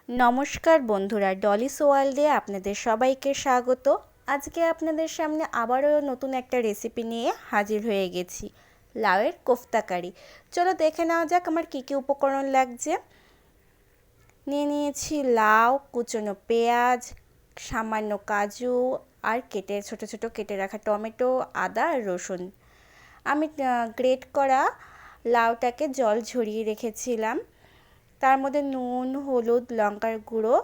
নমস্কার বন্ধুরা, ডলিস ওয়ার্ল্ডে আপনাদের সবাইকে স্বাগত। আজকে আপনাদের সামনে আবারও নতুন একটা রেসিপি নিয়ে হাজির হয়ে গেছি, লাউয়ের কোফতা কারি। চলো দেখে নেওয়া যাক আমার কী কী উপকরণ লাগছে। নিয়ে নিয়েছি লাউ, কুচনো পেঁয়াজ, সামান্য কাজু আর ছোট ছোট কেটে রাখা টমেটো, আদা আর রসুন। আমি গ্রেট করা লাউটাকে জল ঝরিয়ে রেখেছিলাম, তার মধ্যে নুন, হলুদ, লঙ্কার গুঁড়ো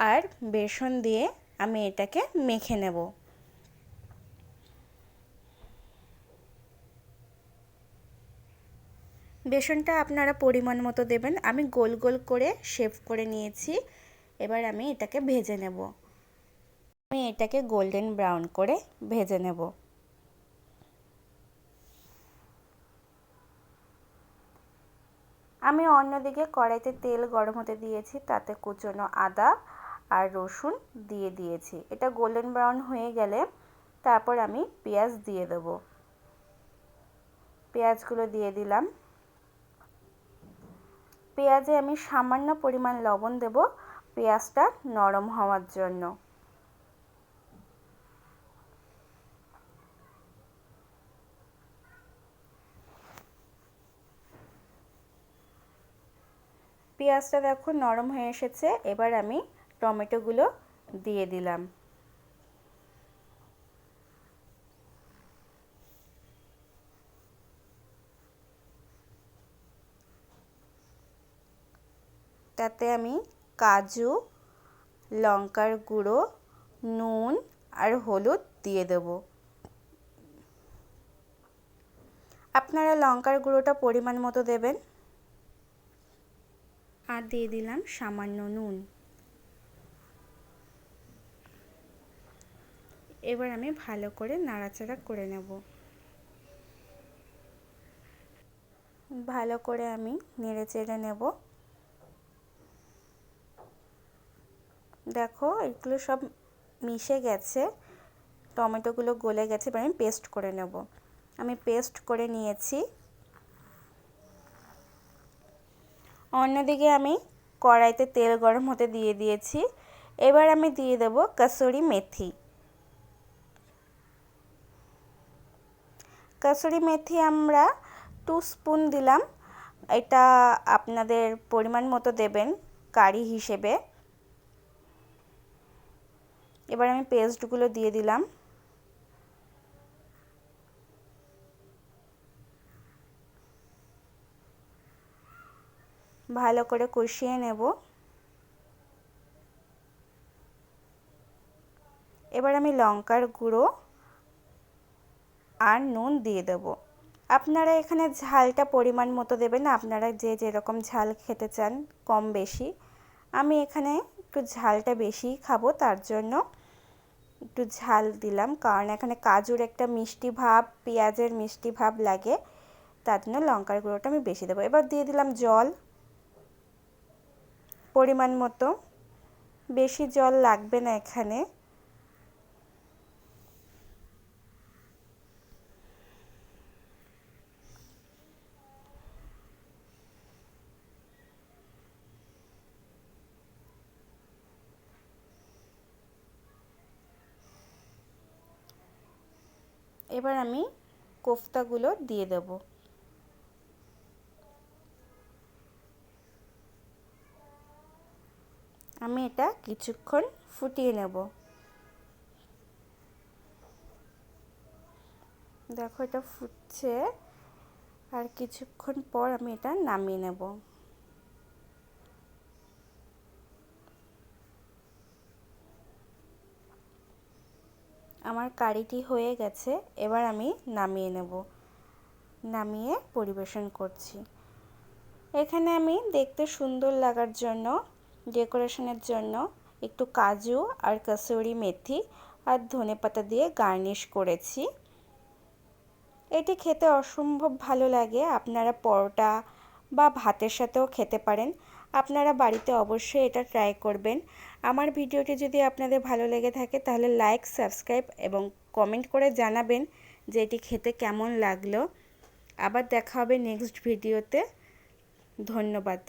আর বেসন দিয়ে আমি এটাকে মেখে নেব। বেসনটা আপনারা পরিমাণ মতো দেবেন। আমি গোল গোল করে শেপ করে নিয়েছি। এবার আমি এটাকে ভেজে নেব। আমি এটাকে গোল্ডেন ব্রাউন করে ভেজে নেব। আমি অন্যদিকে কড়াইতে তেল গরম হতে দিয়েছি, তাতে কুচনো আদা আর রসুন দিয়ে দিয়েছি। এটা গোল্ডেন ব্রাউন হয়ে গেলে তারপর আমি পেঁয়াজ দিয়ে দেব। পেঁয়াজগুলো দিয়ে দিলাম। পেঁয়াজে আমি সামান্য পরিমাণ লবণ দেব, পেঁয়াজটা নরম হওয়ার জন্য। পেঁয়াজটা দেখো নরম হয়ে এসেছে। এবার আমি টমেটোগুলো দিয়ে দিলাম। তাতে আমি কাজু, লঙ্কার গুঁড়ো, নুন আর হলুদ দিয়ে দেব। আপনারা লঙ্কার গুঁড়োটা পরিমাণ মতো দেবেন। আর দিয়ে দিলাম সামান্য নুন। এবার আমি ভালো করে নাড়াচাড়া করে নেব। ভালো করে আমি নেড়ে চেড়ে নেব। দেখো এগুলো সব মিশে গেছে, টমেটোগুলো গলে গেছে। এবার আমি পেস্ট করে নেব। আমি পেস্ট করে নিয়েছি। অন্যদিকে আমি কড়াইতে তেল গরম হতে দিয়ে দিয়েছি। এবার আমি দিয়ে দেব কসুরি মেথি। কসুরি মেথি আমরা 2 স্পুন দিলাম। এটা আপনাদের পরিমাণ মতো দেবেন কারি হিসেবে। এবার আমি পেস্টগুলো দিয়ে দিলাম। ভালো করে কষিয়ে নেব। এবার আমি লঙ্কার গুঁড়ো আর নুন দিয়ে দেব। আপনারা এখানে ঝালটা পরিমাণ মতো দেবেন, আপনারা যে যেরকম ঝাল খেতে চান, কম বেশি। আমি এখানে একটু ঝালটা বেশিই খাবো, তার জন্য একটু ঝাল দিলাম, কারণ এখানে কাজুর একটা মিষ্টি ভাব, পেঁয়াজের মিষ্টি ভাব লাগে, তার জন্য লঙ্কার গুঁড়োটা আমি বেশি দেবো। এবার দিয়ে দিলাম জল পরিমাণ মতো। বেশি জল লাগবে না এখানে। এবার আমি কোফতাগুলো দিয়ে দেব। আমি এটা কিছুক্ষণ ফুটিয়ে নেব। দেখো এটা ফুটছে, আর কিছুক্ষণ পর আমি এটা নামিয়ে নেব। আমার কারিটি হয়ে গেছে। এবার আমি নামিয়ে নেব। নামিয়ে পরিবেশন করছি। এখানে আমি দেখতে সুন্দর লাগার জন্য, ডেকোরেশনের জন্য একটু কাজু আর কসুরি মেথি আর ধনেপাতা দিয়ে গার্নিশ করেছি। এটি খেতে অসম্ভব ভালো লাগে। আপনারা পরোটা বা ভাতের সাথেও খেতে পারেন। আপনারা বাড়িতে অবশ্যই এটা ট্রাই করবেন। আমার ভিডিওটি যদি আপনাদের ভালো লেগে থাকে তাহলে লাইক, সাবস্ক্রাইব এবং কমেন্ট করে জানাবেন যে এটি খেতে কেমন লাগলো। আবার দেখা হবে নেক্সট ভিডিওতে। ধন্যবাদ।